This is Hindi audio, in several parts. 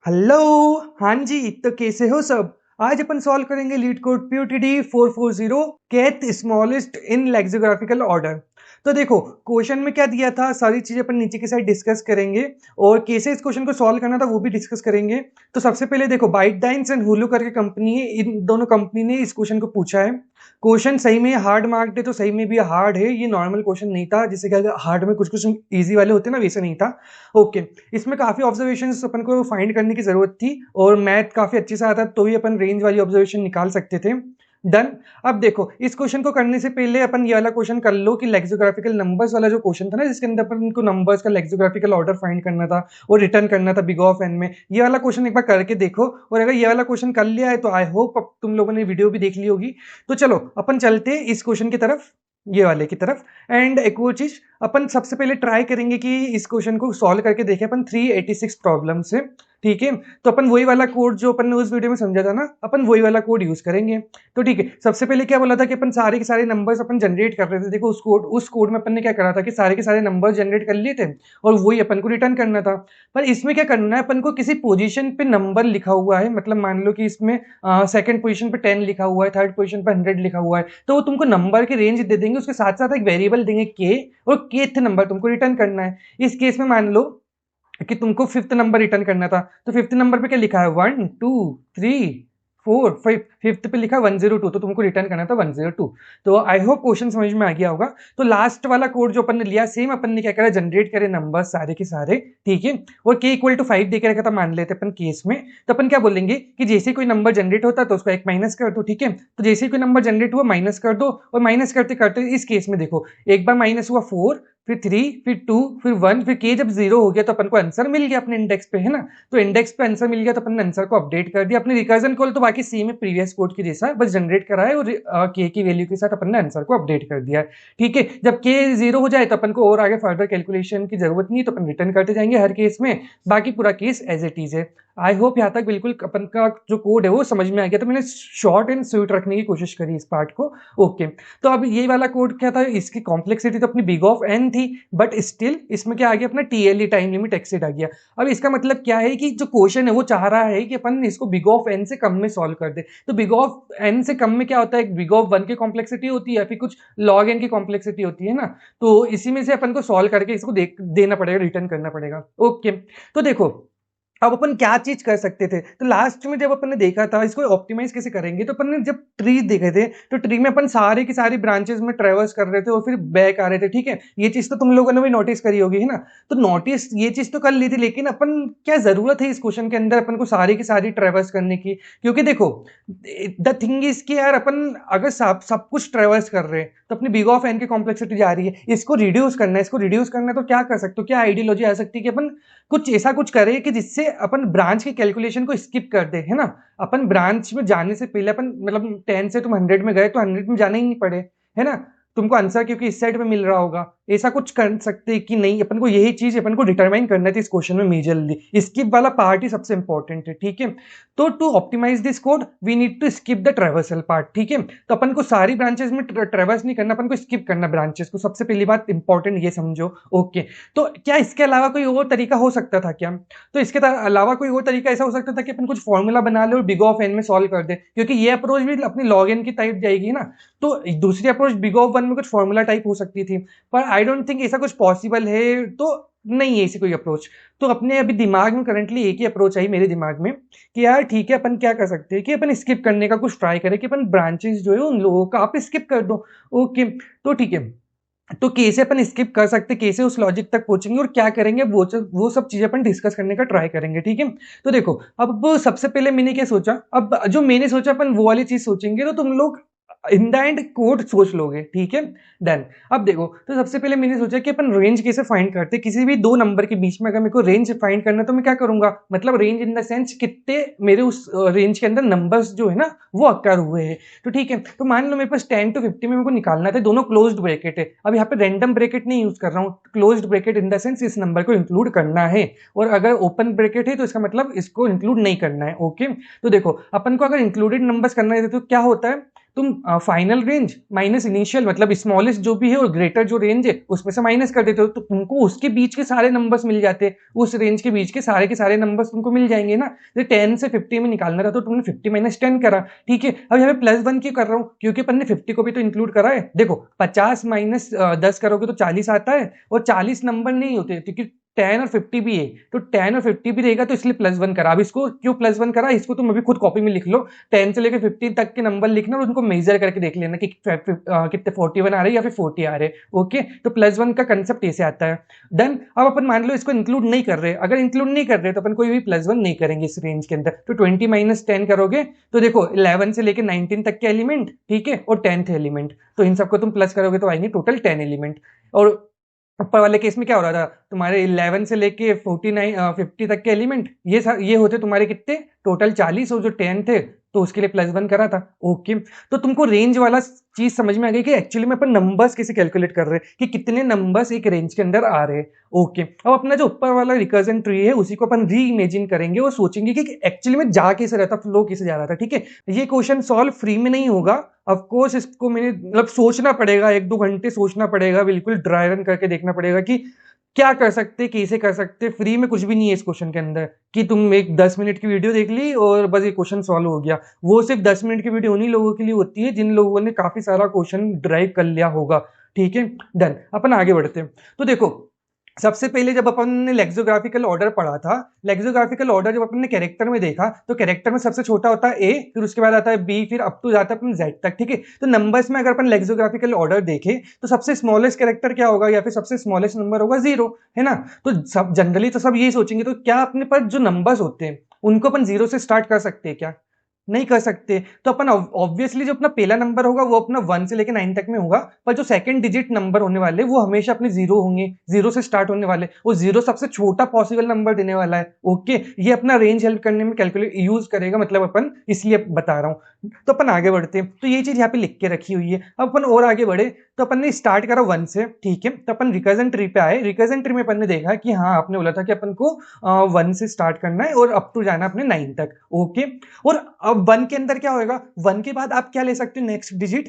हेलो। हाँ जी, तो कैसे हो सब। आज अपन सॉल्व करेंगे LeetCode PUTD 440 kth smallest in lexicographical order. तो देखो क्वेश्चन में क्या दिया था, सारी चीजें अपन नीचे की साइड डिस्कस करेंगे और कैसे इस क्वेश्चन को सॉल्व करना था वो भी डिस्कस करेंगे। तो सबसे पहले देखो, बाइटडाइंस एंड हुलू करके कंपनी है, इन दोनों कंपनी ने इस क्वेश्चन को पूछा है। क्वेश्चन सही में हार्ड मार्क्ड है, तो सही में भी हार्ड है, ये नॉर्मल क्वेश्चन नहीं था जैसे कि हार्ड में कुछ कुछ इजी वाले होते हैं ना, वैसे नहीं था। ओके। इसमें काफी ऑब्जर्वेशंस अपन को फाइंड करने की जरूरत थी और मैथ काफी अच्छे से आता तो ही अपन रेंज वाली ऑब्जर्वेशन निकाल सकते थे। डन। अब देखो इस क्वेश्चन को करने से पहले अपन ये वाला क्वेश्चन कर लो कि लेक्सियोग्राफिकल नंबर्स वाला जो क्वेश्चन था ना, जिसके अंदर अपन को नंबर्स का लेक्सियोग्राफिकल ऑर्डर फाइंड करना था और रिटर्न करना था बिग ऑफ एन में, ये वाला क्वेश्चन एक बार करके देखो। और अगर ये वाला क्वेश्चन कर लिया है तो आई होप अब तुम लोगों ने वीडियो भी देख ली होगी। तो चलो अपन चलते इस क्वेश्चन की तरफ, ये वाले की तरफ। एंड एक और चीज, अपन सबसे पहले ट्राई करेंगे कि इस क्वेश्चन को सॉल्व करके देखें अपन 386 प्रॉब्लम से। ठीक है, तो अपन वही वाला कोड जो अपन ने उस वीडियो में समझा था ना, अपन वही वाला कोड यूज करेंगे। तो ठीक है, सबसे पहले क्या बोला था कि अपन सारे के सारे नंबर्स अपन जनरेट कर रहे थे। देखो उस कोड में अपन ने क्या करा था कि सारे के सारे नंबर्स जनरेट कर लिए थे और वही अपन को रिटर्न करना था। पर इसमें क्या करना है, अपन को किसी पोजीशन पे नंबर लिखा हुआ है, मतलब मान लो कि इसमें सेकंड पोजीशन पे 10 लिखा हुआ है, थर्ड पोजीशन पे 100 लिखा हुआ है, तो वो तुमको नंबर की रेंज दे देंगे, उसके साथ साथ एक वेरिएबल देंगे के, और केथ नंबर तुमको रिटर्न करना है। इस केस में मान लो कि तुमको फिफ्थ नंबर रिटर्न करना था, तो फिफ्थ नंबर पे क्या लिखा है, 1 2 3 4 5, फिफ्थ पे लिखा 102, तो तुमको रिटर्न करना था 102। तो आई होप क्वेश्चन समझ में आ गया होगा। तो लास्ट वाला कोड जो अपन ने लिया, सेम अपन ने क्या करा, जनरेट करे नंबर सारे के सारे। ठीक है, और के इक्वल टू 5 देके रखा था मान लेते अपन केस में। तो अपन क्या बोलेंगे कि जैसे कोई नंबर जनरेट होता तो उसको एक माइनस कर दो। ठीक है, तो जैसे कोई नंबर जनरेट हुआ माइनस कर दो, और माइनस करते करते इस केस में देखो, एक बार माइनस हुआ 4, फिर 3, फिर 2, फिर 1, फिर के जब 0 हो गया तो अपन को आंसर मिल गया अपने इंडेक्स पे, है ना। तो इंडेक्स पे आंसर मिल गया तो अपन ने आंसर को अपडेट कर दिया। अपने रिकर्जन कॉल तो बाकी सेम है प्रीवियस कोड की जैसा, बस जनरेट करा है और के की वैल्यू के साथ अपन ने आंसर को अपडेट कर दिया है। ठीक है, जब के 0 हो जाए तो अपन को और आगे फर्दर कैलकुलेशन की जरूरत नहीं, तो अपन रिटर्न करते जाएंगे हर केस में, बाकी पूरा केस एज इट इज है। आई होप यहाँ तक बिल्कुल अपन का जो कोड है वो समझ में आ गया। तो मैंने शॉर्ट एंड स्वीट रखने की कोशिश करी इस पार्ट को। ओके। तो अब ये वाला कोड क्या था, इसकी कॉम्प्लेक्सिटी तो अपनी बिग ऑफ एन थी, बट स्टिल इसमें क्या आ गया, अपना TLE टाइम लिमिट एक्सिड आ गया। अब इसका मतलब क्या है कि जो क्वेश्चन है वो चाह रहा है कि अपन इसको बिग ऑफ एन से कम में सॉल्व कर दे। तो बिग ऑफ एन से कम में क्या होता है, बिग ऑफ 1 की कॉम्प्लेक्सिटी होती है या फिर कुछ लॉग एन की कॉम्प्लेक्सिटी होती है ना। तो इसी में से अपन को सॉल्व करके इसको देना पड़ेगा, रिटर्न करना पड़ेगा। ओके। तो देखो अब अपन क्या चीज कर सकते थे, तो लास्ट में जब अपन ने देखा था इसको ऑप्टिमाइज कैसे करेंगे, तो अपन ने जब ट्री देखे थे तो ट्री में अपन सारे की सारी ब्रांचेस में ट्रेवर्स कर रहे थे और फिर बैक आ रहे थे। ठीक है, ये चीज तो तुम लोगों ने भी नोटिस करी होगी, है ना। तो नोटिस ये चीज तो कर ली थी, लेकिन अपन क्या जरूरत है इस क्वेश्चन के अंदर अपन को सारी की सारी ट्रेवर्स करने की, क्योंकि देखो द थिंग इज कि यार अपन अगर सब सब कुछ ट्रेवर्स कर रहे हैं तो अपनी बिग ऑफ एन की कॉम्प्लेक्सिटी जा रही है, इसको रिड्यूस करना है। इसको रिड्यूस करना है तो क्या कर सकते हो, क्या आइडियोलॉजी आ सकती है कि अपन कुछ ऐसा कुछ करें कि जिससे अपन ब्रांच की कैलकुलेशन को स्किप कर दे, है ना। अपन ब्रांच में जाने से पहले अपन मतलब 10 से तुम 100 में गए तो 100 में जाना ही नहीं पड़े, है ना। तुमको आंसर क्योंकि इस साइड में मिल रहा होगा, ऐसा कुछ कर सकते कि नहीं, अपन को यही चीज अपन को डिटरमाइन करना थी इस क्वेश्चन में मेजरली। स्किप वाला पार्ट ही सबसे इंपॉर्टेंट है। ठीक है, तो to optimise this code we need to skip the traversal part. ठीक है, तो अपन को सारी ब्रांचेस में ट्रेवर्स नहीं करना, अपन को स्किप करना ब्रांचेस को, सबसे पहली बात इंपॉर्टेंट ये समझो। ओके। तो क्या इसके अलावा कोई और तरीका हो सकता था क्या, तो इसके अलावा कोई और तरीका ऐसा हो सकता था कि अपन कुछ फॉर्मूला बना ले और बिग ऑफ एन में सॉल्व कर दे, क्योंकि ये अप्रोच भी अपनी लॉग एन की टाइप जाएगी ना। तो दूसरी अप्रोच बिग ऑफ वन में कुछ फॉर्मूला टाइप हो सकती थी, पर आई डोंट थिंक ऐसा कुछ पॉसिबल है, तो नहीं है ऐसी कोई अप्रोच। तो अपने अभी दिमाग में करंटली एक ही अप्रोच आई मेरे दिमाग में कि यार ठीक है, अपन क्या कर सकते हैं कि अपन स्किप करने का कुछ ट्राई करें, कि अपन ब्रांचेस जो है उन लोगों का आप स्किप कर दो। ओके। तो ठीक है, तो कैसे अपन स्किप कर सकते, कैसे उस लॉजिक तक पहुंचेंगे और क्या करेंगे, वो सब चीजें अपन डिस्कस करने का ट्राई करेंगे। ठीक है, तो देखो अब सबसे पहले मैंने क्या सोचा, अब जो मैंने सोचा अपन वो वाली चीज सोचेंगे, तो तुम लोग इन द एंड कोड सोच लोगे। ठीक है, डन। अब देखो, तो सबसे पहले मैंने सोचा कि अपन रेंज कैसे फाइंड करते, किसी भी दो नंबर के बीच में अगर मेरे को रेंज फाइंड करना है तो मैं क्या करूंगा, मतलब रेंज इन द सेंस कितने मेरे उस रेंज के अंदर नंबर्स जो है ना वो अक्कर हुए हैं। तो ठीक है, तो मान लो मेरे पास 10 to 50 में मेरे को निकालना था, दोनों क्लोज्ड ब्रैकेट है। अब यहाँ पे रैंडम ब्रैकेट नहीं यूज कर रहा हूँ, closed bracket in the sense इस नंबर को इंक्लूड करना है, और अगर ओपन ब्रैकेट है तो इसका मतलब इसको इंक्लूड नहीं करना है। ओके। तो देखो अपन को अगर इंक्लूडेड नंबर्स करना है तो क्या होता है, तुम फाइनल रेंज माइनस इनिशियल मतलब स्मॉलेस्ट जो भी है और ग्रेटर जो रेंज है उसमें से माइनस कर देते हो, तो तुमको उसके बीच के सारे नंबर्स मिल जाते हैं, उस रेंज के बीच के सारे नंबर्स तुमको मिल जाएंगे ना। तो 10 से 50 में निकालना था तो तुमने 50 माइनस 10 करा, ठीक है। अब यहाँ पे +1 क्यों कर रहा हूँ, क्योंकि अपन ने 50 को भी तो इंक्लूड करा है। देखो 50 माइनस 10 करोगे तो 40 आता है, और 40 नंबर नहीं होते क्योंकि 10 और 50 भी है, तो 10 और 50 भी रहेगा, तो इसलिए +1 करा। अब इसको क्यों +1 करा, इसको तुम अभी खुद कॉपी में लिख लो, 10 से लेकर 50 तक के नंबर लिखना और उनको मेजर करके देख लेना कि कितने 41 आ रहे हैं या फिर 40 आ रहे हैं, ओके। तो +1 का कंसेप्ट ऐसे आता है। डन। अब अपन मान लो इसको इंक्लूड नहीं कर रहे, अगर इंक्लूड नहीं कर रहे तो अपन कोई भी +1 नहीं करेंगे इस रेंज के अंदर, तो 20 माइनस 10 करोगे तो देखो 11 से लेकर 19 तक के एलिमेंट, ठीक है, और 10th एलिमेंट, तो इन सबको तुम प्लस करोगे तो आएंगे टोटल 10 एलिमेंट। और ऊपर वाले केस में क्या हो रहा था, तुम्हारे 11 से लेके 50 तक के एलिमेंट, ये होते तुम्हारे कितने टोटल 40, और जो 10 थे तो उसके लिए +1 करा था, ओके। तो तुमको रेंज वाला चीज समझ में आ गई कि एक्चुअली में अपन नंबर्स कैसे कैलकुलेट कर रहे हैं कि कितने नंबर्स एक रेंज के अंदर आ रहे हैं, ओके। अब अपना जो ऊपर वाला रिकर्जन ट्री है उसी को अपन री इमेजिन करेंगे और सोचेंगे कि एक्चुअली में जा कैसे रहता, फ्लो कैसे जा रहा था, ठीक है। ये क्वेश्चन सॉल्व फ्री में नहीं होगा, ऑफ कोर्स इसको मैंने मतलब सोचना पड़ेगा, 1-2 घंटे सोचना पड़ेगा, बिल्कुल ड्राई रन करके देखना पड़ेगा कि क्या कर सकते, कैसे कर सकते। फ्री में कुछ भी नहीं है इस क्वेश्चन के अंदर कि तुम एक 10 मिनट की वीडियो देख ली और बस ये क्वेश्चन सॉल्व हो गया। वो सिर्फ 10 मिनट की वीडियो उन्हीं लोगों के लिए होती है जिन लोगों ने काफी सारा क्वेश्चन ड्राइव कर लिया होगा, ठीक है। डन। अपन आगे बढ़ते हैं। तो देखो सबसे पहले जब अपन ने लेक्सोग्राफिकल ऑर्डर पढ़ा था, लेक्सोग्राफिकल ऑर्डर जब अपन ने कैरेक्टर में देखा तो कैरेक्टर में सबसे छोटा होता है ए, फिर उसके बाद आता है बी, फिर अप टू जाता है अपन जेड तक, ठीक है। तो नंबर्स में अगर अपन लेक्सोग्राफिकल ऑर्डर देखें तो सबसे स्मॉलेस्ट कैरेक्टर क्या होगा या फिर सबसे स्मॉलेस्ट नंबर होगा 0, है ना। तो सब जनरली तो सब यही सोचेंगे, तो क्या अपने पास जो नंबर्स होते हैं उनको अपन 0 से स्टार्ट कर सकते हैं क्या, नहीं कर सकते। तो अपन ऑब्वियसली जो अपना पहला नंबर होगा वो अपना 1 से लेकर 9 तक में होगा, पर जो सेकंड डिजिट नंबर होने वाले वो हमेशा अपने 0 होंगे, 0 से स्टार्ट होने वाले, वो 0 सबसे छोटा पॉसिबल नंबर देने वाला है, ओके। ये अपना रेंज हेल्प करने में कैलकुलेट यूज करेगा, मतलब अपन इसलिए बता रहा हूं। तो अपन आगे बढ़ते हैं, तो ये चीज यहाँ पे लिख के रखी हुई है। अब अपन और आगे बढ़े तो अपन ने स्टार्ट करा 1 से, ठीक है। तो अपन रिकर्जन ट्री पे आए, रिकर्जन ट्री में अपन ने देखा कि हाँ आपने बोला था कि अपन को 1 से स्टार्ट करना है और अप टू जाना अपने 9 तक, ओके। और अब 1 के अंदर क्या होगा, 1 के बाद आप क्या ले सकते हो next digit,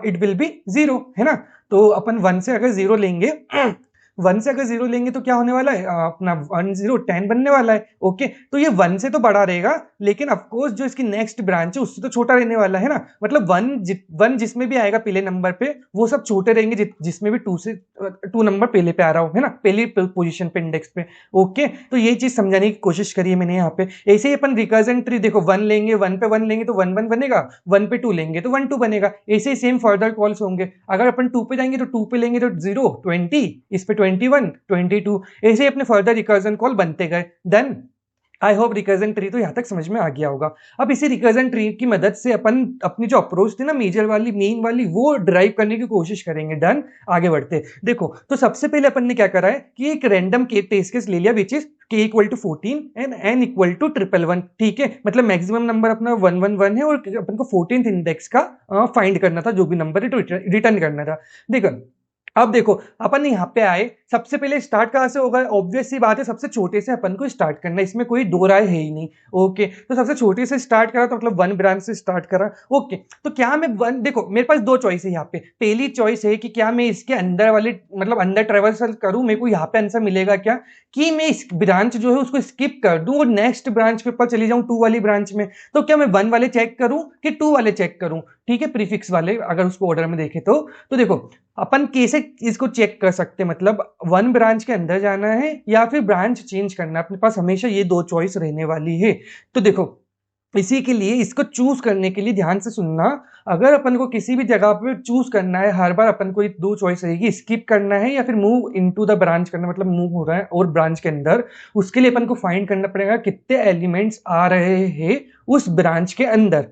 it will be 0, है ना। तो अपन 1 से अगर 0 लेंगे 1 से अगर 0 लेंगे तो क्या होने वाला है, अपना 1 0 10 बनने वाला है, ओके। तो ये 1 से तो बड़ा रहेगा, लेकिन ऑफकोर्स जो इसकी नेक्स्ट ब्रांच है उससे तो छोटा रहने वाला है ना। मतलब 1 जिसमें भी आएगा पहले नंबर पे वो सब छोटे रहेंगे जिसमें भी 2 नंबर पहले पे आ रहा हो, है ना, पहली पोजीशन पे इंडेक्स पे, ओके। तो ये चीज समझाने की कोशिश करी है मैंने यहाँ पे। ऐसे ही अपन रिकर्जन ट्री देखो 1 लेंगे, 1 पे 1 लेंगे तो 1 1 बनेगा, 1 पे 2 लेंगे तो 1 2 बनेगा। ऐसे ही सेम फर्दर कॉल्स होंगे, अगर अपन 2 पे जाएंगे तो 2 पे लेंगे तो 0 20, इस पे 21 22, ऐसे ही अपने फर्दर रिकर्जन कॉल बनते गए। Then I hope recursion tree तो यहां तक समझ में आ गया होगा। अब इसी रिकर्जन ट्री की मदद से अपन अपनी जो अप्रोच थी ना मेजर वाली मेन वाली वो ड्राइव करने की कोशिश करेंगे। डन। आगे बढ़ते देखो, तो सबसे पहले अपन ने क्या करा है कि एक रैंडम टेस्ट केस ले लिया which is k equal to 14 and n equal to 111, ठीक है। मतलब मैक्सिमम नंबर अपना 111 है और अपन को 14th इंडेक्स का फाइंड करना था, जो भी नंबर है तो रिटर्न करना था। देखो अब देखो अपन यहाँ पे आए, सबसे पहले स्टार्ट कहां से होगा, ऑब्वियस सी बात है सबसे छोटे से अपन को स्टार्ट करना है, इसमें कोई दो राय है ही नहीं, ओके। तो सबसे छोटे से स्टार्ट करा तो मतलब 1 ब्रांच से स्टार्ट करा, ओके। तो क्या मैं 1 देखो मेरे पास 2 चॉइस है यहाँ पे। पहली चॉइस है कि क्या मैं इसके अंदर वाले मतलब अंदर ट्रेवर्सल करूं, मेरे को यहाँ पे आंसर मिलेगा क्या कि मैं इस ब्रांच जो है उसको स्किप कर दूं और नेक्स्ट ब्रांच के ऊपर चली जाऊं 2 वाली ब्रांच में। तो क्या मैं 1 वाले चेक करूं कि 2 वाले चेक करूं, ठीक है, प्रीफिक्स वाले अगर उसको ऑर्डर में देखे तो देखो अपन कैसे इसको चेक कर सकते हैं, मतलब 1 ब्रांच के अंदर जाना है या फिर ब्रांच चेंज करना है, अपने पास हमेशा ये 2 चॉइस रहने वाली है। तो देखो इसी के लिए इसको चूज करने के लिए ध्यान से सुनना, अगर अपन को किसी भी जगह पे चूज करना है हर बार अपन को 2 चॉइस रहेगी, स्किप करना है या फिर मूव इनटू द ब्रांच करना, मतलब मूव हो रहा है और ब्रांच के अंदर, उसके लिए अपन को फाइंड करना पड़ेगा कितने एलिमेंट्स आ रहे हैं उस ब्रांच के अंदर।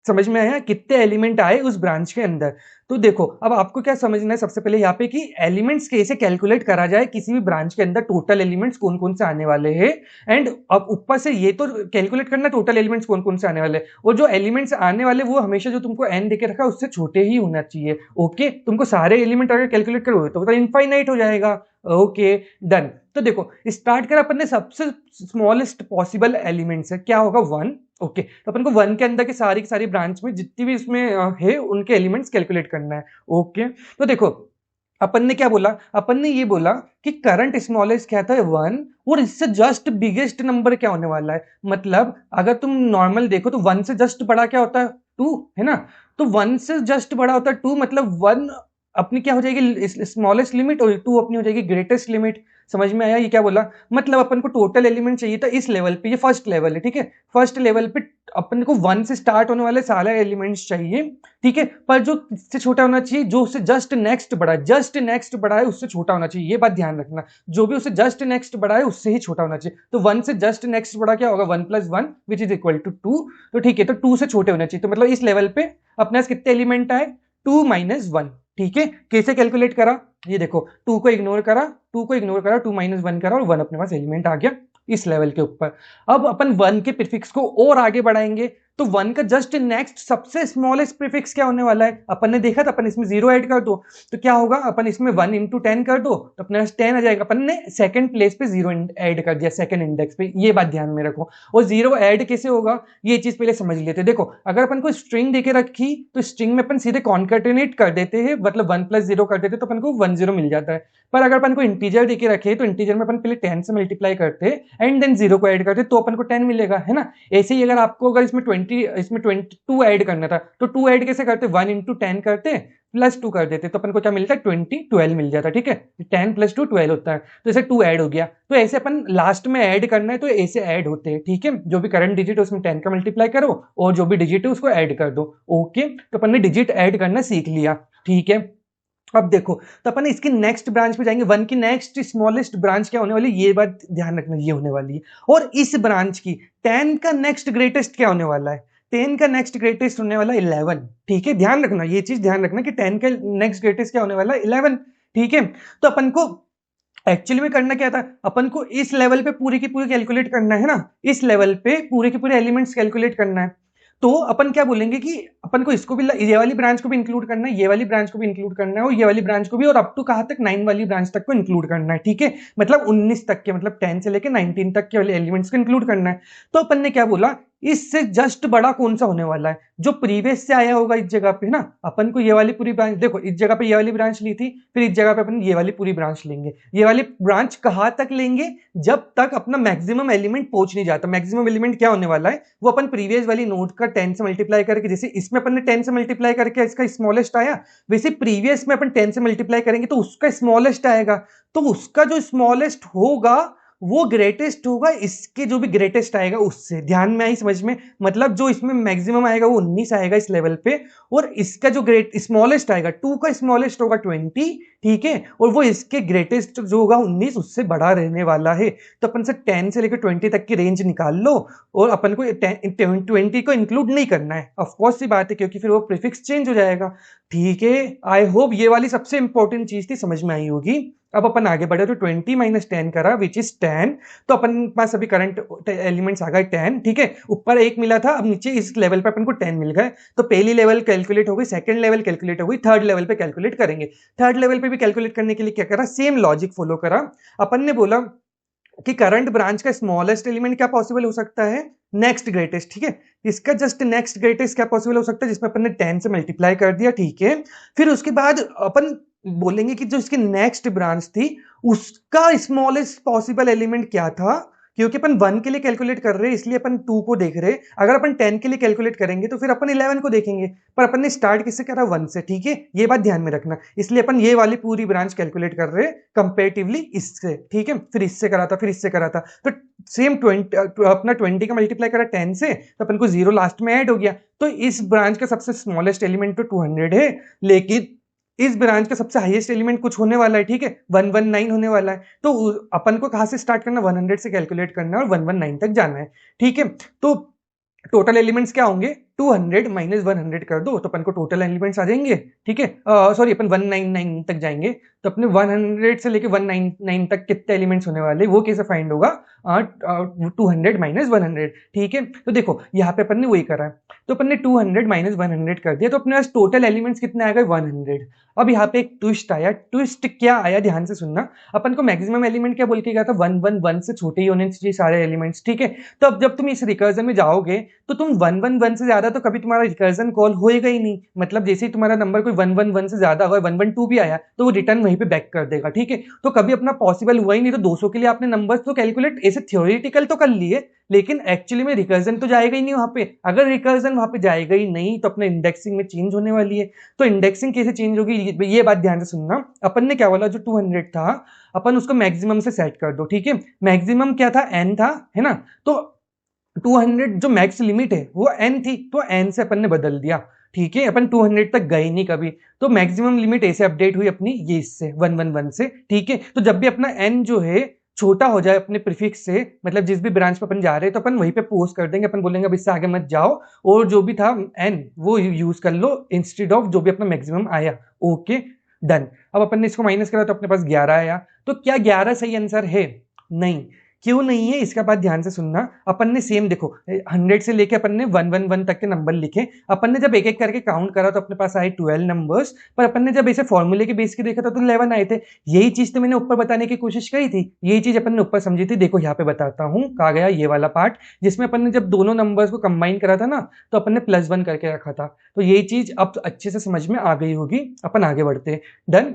समझ में आया कितने एलिमेंट आए उस ब्रांच के अंदर। तो देखो अब आपको क्या समझना है सबसे पहले यहाँ पे कि एलिमेंट्स कैसे कैलकुलेट करा जाए किसी भी ब्रांच के अंदर, टोटल एलिमेंट्स कौन कौन से आने वाले हैं। एंड अब ऊपर से ये तो कैलकुलेट करना टोटल एलिमेंट्स कौन कौन से आने वाले, और जो एलिमेंट्स आने वाले वो हमेशा जो तुमको एन देके रखा है उससे छोटे ही होना चाहिए, ओके। तुमको सारे एलिमेंट अगर कैलकुलेट करोगे तो इनफाइनाइट हो जाएगा, ओके। डन। तो देखो स्टार्ट कर अपन ने सबसे स्मॉलेस्ट पॉसिबल एलिमेंट्स है, क्या होगा 1, ओके, तो अपन को 1 के अंदर की सारी ब्रांच में जितनी भी इसमें है उनके एलिमेंट्स कैलकुलेट करना है। ओके, तो देखो अपन ने क्या बोला, अपन ने ये बोला कि करंट स्मॉलेस्ट क्या था 1 और इससे जस्ट बिगेस्ट नंबर क्या होने वाला है। मतलब अगर तुम नॉर्मल देखो तो 1 से जस्ट बड़ा क्या होता है 2, है ना। तो 1 से जस्ट बड़ा होता है 2, मतलब 1 अपनी क्या हो जाएगी स्मॉलेस्ट लिमिट और 2 अपनी हो जाएगी ग्रेटेस्ट लिमिट। समझ में आया ये क्या बोला। मतलब अपन को टोटल एलिमेंट चाहिए था इस लेवल पे, ये फर्स्ट लेवल है, ठीक है। फर्स्ट लेवल पे अपन को 1 से स्टार्ट होने वाले सारे एलिमेंट्स चाहिए, ठीक है। पर जो इससे छोटा होना चाहिए, जो उससे जस्ट नेक्स्ट बड़ा है, जस्ट नेक्स्ट बड़ा है उससे छोटा होना चाहिए, ये बात ध्यान रखना। जो भी उससे जस्ट नेक्स्ट बड़ा है उससे ही छोटा होना चाहिए। तो 1 से जस्ट नेक्स्ट बड़ा क्या होगा 1 + 1 विच इज इक्वल टू 2। तो ठीक है, तो 2 से छोटे होना चाहिए। तो मतलब इस लेवल पे अपने पास कितने एलिमेंट आए 2 - 1, ठीक है। कैसे कैलकुलेट करा, ये देखो 2 को इग्नोर करा, 2 - 1 करा और 1 अपने पास एलिमेंट आ गया इस लेवल के ऊपर। अब अपन 1 के प्रीफिक्स को और आगे बढ़ाएंगे, तो 1 का जस्ट नेक्स्ट सबसे स्मॉलेस्ट प्रीफिक्स क्या होने वाला है। अपन ने देखा था, अपन इसमें 0 ऐड कर दो तो क्या होगा, अपन इसमें 1 × 10 कर दो तो अपने पास 10 आ जाएगा। अपन ने सेकंड प्लेस पे 0 ऐड कर दिया, सेकंड इंडेक्स पे, ये बात ध्यान में रखो। और 0 ऐड कैसे होगा ये चीज पहले समझ लेते। देखो अगर अपन को स्ट्रिंग देके रखी तो स्ट्रिंग में अपन सीधे कॉन्केटेनेट कर देते हैं, मतलब 1 + 0 कर देते तो अपन को 1 0 मिल जाता है। पर अगर अपन को इंटीजर देके रखे तो इंटीजर में अपन पहले 10 से मल्टीप्लाई करते एंड देन 0 को ऐड करते तो अपन को 10 मिलेगा, है ना। ऐसे ही अगर आपको अगर इसमें 22 ऐड करना था तो 2 ऐड कैसे करते, 1 × 10 करते +2 कर देते तो अपन को क्या मिलता है 12 मिल जाता, ठीक है। 10 + 2 12 होता है, तो ऐसे 2 ऐड हो गया। तो ऐसे अपन लास्ट में ऐड करना है तो ऐसे ऐड होते हैं, ठीक है। जो भी करंट डिजिट है उसमें 10 का मल्टीप्लाई करो और जो भी डिजिट है उसको ऐड कर दो। ओके, तो अपन ने डिजिट ऐड करना सीख लिया, ठीक है। अब देखो, तो अपन इसकी नेक्स्ट ब्रांच पे जाएंगे। 1 की नेक्स्ट स्मॉलेस्ट ब्रांच क्या होने वाली है, ये बात ध्यान रखना, ये होने वाली है। और इस ब्रांच की 10 का नेक्स्ट ग्रेटेस्ट क्या होने वाला है, 10 का नेक्स्ट ग्रेटेस्ट होने वाला 11, ठीक है। ध्यान रखना, ये चीज ध्यान रखना कि 10 का नेक्स्ट ग्रेटेस्ट क्या होने वाला है 11, ठीक है। तो अपन को एक्चुअली में करना क्या था, अपन को इस लेवल पे पूरी की पूरी कैलकुलेट करना है ना, इस लेवल पे पूरे के पूरे एलिमेंट्स कैलकुलेट करना है। तो अपन क्या बोलेंगे कि अपन को इसको भी, ये वाली ब्रांच को भी इंक्लूड करना है, ये वाली ब्रांच को भी इंक्लूड करना है और ये वाली ब्रांच को भी, और अप टू कहां तक 9 वाली ब्रांच तक को इंक्लूड करना है, ठीक है। मतलब 19 तक के, मतलब 10 से लेके 19 तक के वाले एलिमेंट्स को इंक्लूड करना है। तो अपन ने क्या बोला, इससे जस्ट बड़ा कौन सा होने वाला है, जो प्रीवियस से आया होगा इस जगह पे, है ना। अपन को ये वाली पूरी ब्रांच, देखो इस जगह पे ये वाली ब्रांच ली थी, फिर इस जगह पे अपन ये वाली पूरी ब्रांच लेंगे। ये वाली ब्रांच कहां तक लेंगे, जब तक अपना मैक्सिमम एलिमेंट पहुंच नहीं जाता। मैक्सिमम एलिमेंट क्या होने वाला है, वो अपन प्रीवियस वाली नोट का 10 से मल्टीप्लाई करके, जैसे इसमें अपन ने 10 से मल्टीप्लाई करके इसका स्मॉलेस्ट आया, वैसे प्रीवियस में अपन 10 से मल्टीप्लाई करेंगे तो उसका स्मॉलेस्ट आएगा। तो उसका जो स्मॉलेस्ट होगा वो ग्रेटेस्ट होगा इसके जो भी ग्रेटेस्ट आएगा उससे। ध्यान में आई समझ में, मतलब जो इसमें मैक्सिमम आएगा वो 19 आएगा इस लेवल पे, और इसका जो ग्रेट स्मॉलेस्ट आएगा 2 का स्मॉलेस्ट होगा 20, ठीक है। और वो इसके ग्रेटेस्ट जो होगा 19 उससे बड़ा रहने वाला है। तो अपन से 10 से लेकर 20 तक की रेंज निकाल लो और अपन को 20 को इंक्लूड नहीं करना है, ऑफकोर्स सी बात है, क्योंकि फिर वो प्रीफिक्स चेंज हो जाएगा, ठीक है। आई होप ये वाली सबसे इंपॉर्टेंट चीज थी, समझ में आई होगी। अब अपन आगे बढ़े तो 20 - 10 करा विच इज 10, तो अपन पास अभी करंट एलिमेंट्स आ गए 10, ठीक है। ऊपर 1 मिला था, अब नीचे इस लेवल पे अपन को 10 मिल गए। तो पहली लेवल कैलकुलेट हो गई, सेकंड लेवल कैलकुलेट हो गई, थर्ड लेवल पे कैलकुलेट करेंगे। थर्ड लेवल पे भी कैलकुलेट करने के लिए क्या करा, सेम लॉजिक फॉलो करा। अपन ने बोला कि करंट ब्रांच का स्मॉलेस्ट एलिमेंट क्या पॉसिबल हो सकता है, नेक्स्ट ग्रेटेस्ट, ठीक है। इसका जस्ट नेक्स्ट ग्रेटेस्ट क्या पॉसिबल हो सकता है, जिसमें अपन ने 10 से मल्टीप्लाई कर दिया, ठीक है। फिर उसके बाद अपन बोलेंगे कि जो इसकी नेक्स्ट ब्रांच थी उसका स्मॉलेस्ट पॉसिबल एलिमेंट क्या था, क्योंकि अपन 1 के लिए कैलकुलेट कर रहे हैं इसलिए अपन 2 को देख रहे हैं। अगर अपन 10 के लिए कैलकुलेट करेंगे तो फिर अपन 11 को देखेंगे, पर अपन ने स्टार्ट किससे करा 1 से, ठीक है। ये बात ध्यान में रखना, इसलिए अपन ये वाली पूरी ब्रांच कैलकुलेट कर रहे हैं कंपेरेटिवली इससे, ठीक है। फिर इससे करा था, फिर इससे करा था, तो सेम 20 अपना 20 का मल्टीप्लाई करा 10 से, तो अपन को 0 लास्ट में ऐड हो गया। तो इस ब्रांच का सबसे स्मॉलेस्ट एलिमेंट तो 200 है, लेकिन इस ब्रांच का सबसे हाईएस्ट एलिमेंट कुछ होने वाला है, ठीक है, 119 होने वाला है। तो अपन को कहां से स्टार्ट करना, 100 से कैलकुलेट करना है और 119 तक जाना है, ठीक है। तो टोटल एलिमेंट्स क्या होंगे 200 माइनस 100 कर दो तो अपन को टोटल एलिमेंट्स आ जाएंगे, ठीक है। सॉरी, अपन 199 तक जाएंगे तो अपने 100 से लेके 199 तक कितने एलिमेंट्स होने वाले वो कैसे फाइंड होगा? 200 माइनस 100, ठीक है। तो देखो यहाँ पे अपन ने वही करा है, तो अपन ने 200 माइनस 100 कर दिया, तो अपने पास टोटल एलिमेंट्स कितने आ गए? 100। अब यहाँ पे एक ट्विस्ट आया। ट्विस्ट क्या आया, ध्यान से सुनना। अपन को मैक्सिमम एलिमेंट क्या बोल के गया था? 111 से छोटे ही होने चाहिए सारे एलिमेंट्स, ठीक है। तो अब जब तुम इस रिकर्जन में जाओगे तो तुम 111 से ज्यादा तो कभी तुम्हारा रिकर्जन कॉल होएगा ही नहीं। मतलब जैसे ही तुम्हारा नंबर कोई 111 से ज्यादा होगा, 112 भी आया तो वो रिटर्न वहीं पे बैक कर देगा, ठीक है। तो कभी अपना पॉसिबल हुआ ही नहीं। तो 200 के लिए आपने नंबर्स तो कैलकुलेट ऐसे थ्योरेटिकल तो कर लिए, लेकिन एक्चुअली में रिकर्जन तो जाएगा ही नहीं वहां पे। अगर रिकर्जन वहां पे जाएगा ही नहीं तो अपने इंडेक्सिंग में चेंज होने वाली है। तो इंडेक्सिंग कैसे चेंज होगी, ये बात ध्यान से सुनना। अपन ने क्या बोला, जो 200 था अपन उसको मैक्सिमम से सेट कर दो, ठीक है। मैक्सिमम क्या था? n था, है ना। तो 200 जो मैक्स लिमिट है वो n थी, तो n से अपन ने बदल दिया, ठीक है। अपन 200 तक गए नहीं कभी, तो मैक्सिमम लिमिट ऐसे अपडेट हुई अपनी ये इससे 111 से, ठीक है। तो जब भी अपना n जो है छोटा हो जाए अपने प्रीफिक्स से, मतलब जिस भी ब्रांच पे अपन जा रहे हैं तो अपन वहीं पे पोस्ट कर देंगे। अपन बोलेंगे अब इससे आगे मत जाओ और जो भी था n वो यूज कर लो इंस्टेड ऑफ जो भी अपना मैक्सिमम आया, ओके डन। अब अपन ने इसको माइनस करा तो अपने पास 11 आया। तो क्या 11 सही आंसर है? नहीं। क्यों नहीं है इसका बात ध्यान से सुनना। अपन ने सेम देखो 100 से लेके अपन ने 111 तक के नंबर लिखे। अपन ने जब एक एक करके काउंट करा तो अपने पास आए 12 नंबर्स, पर अपन ने जब ऐसे फॉर्मूले के बेस के देखा था तो 11 आए थे। यही चीज तो मैंने ऊपर बताने की कोशिश करी थी, यही चीज अपन ने ऊपर समझी थी। देखो यहाँ पे बताता हूँ कहा गया ये वाला पार्ट, जिसमें अपन ने जब दोनों नंबर्स को कंबाइन करा था ना तो अपन ने +1 करके रखा था। तो यही चीज अब अच्छे से समझ में आ गई होगी। अपन आगे बढ़ते, डन।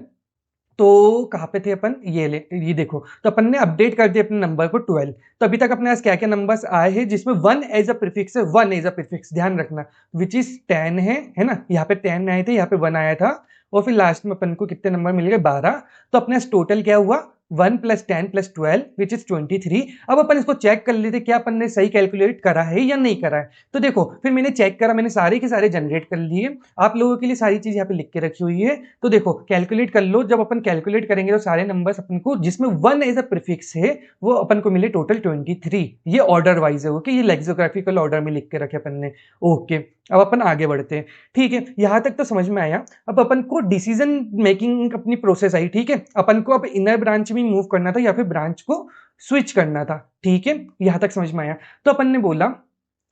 तो कहाँ पे थे अपन? ये देखो, तो अपन ने अपडेट कर दिया अपने नंबर को 12। तो अभी तक अपने पास क्या क्या नंबर्स आए हैं जिसमें 1 एज अ प्रीफिक्स है? 1 एज अ प्रीफिक्स, ध्यान रखना, विच इज 10 है ना। यहाँ पे 10 आए थे, यहाँ पे 1 आया था, और फिर लास्ट में अपन को कितने नंबर मिल गए? 12। तो अपने टोटल क्या हुआ? 1 + 10 + 12 विच इज 23। अब अपन इसको चेक कर लेते क्या अपन ने सही कैलकुलेट करा है या नहीं करा है। तो देखो फिर मैंने चेक करा, मैंने सारे के सारे जनरेट कर लिए। आप लोगों के लिए सारी चीज यहाँ पे लिख के रखी हुई है, तो देखो कैलकुलेट कर लो। जब अपन कैलकुलेट करेंगे तो सारे नंबर्स अपन को जिसमें 1 एज अ प्रीफिक्स है वो अपन को मिले टोटल 23। ये ऑर्डर वाइज है, ओके। ये लेक्सिकोग्राफिकल ऑर्डर में लिख के रखे अपन ने, ओके। अब अपन आगे बढ़ते हैं, ठीक है। यहां तक तो समझ में आया। अब अपन को डिसीजन मेकिंग अपनी प्रोसेस आई, ठीक है। अपन को अब इनर ब्रांच में मूव करना था या फिर ब्रांच को स्विच करना था, ठीक है। यहां तक समझ में आया। तो अपन ने बोला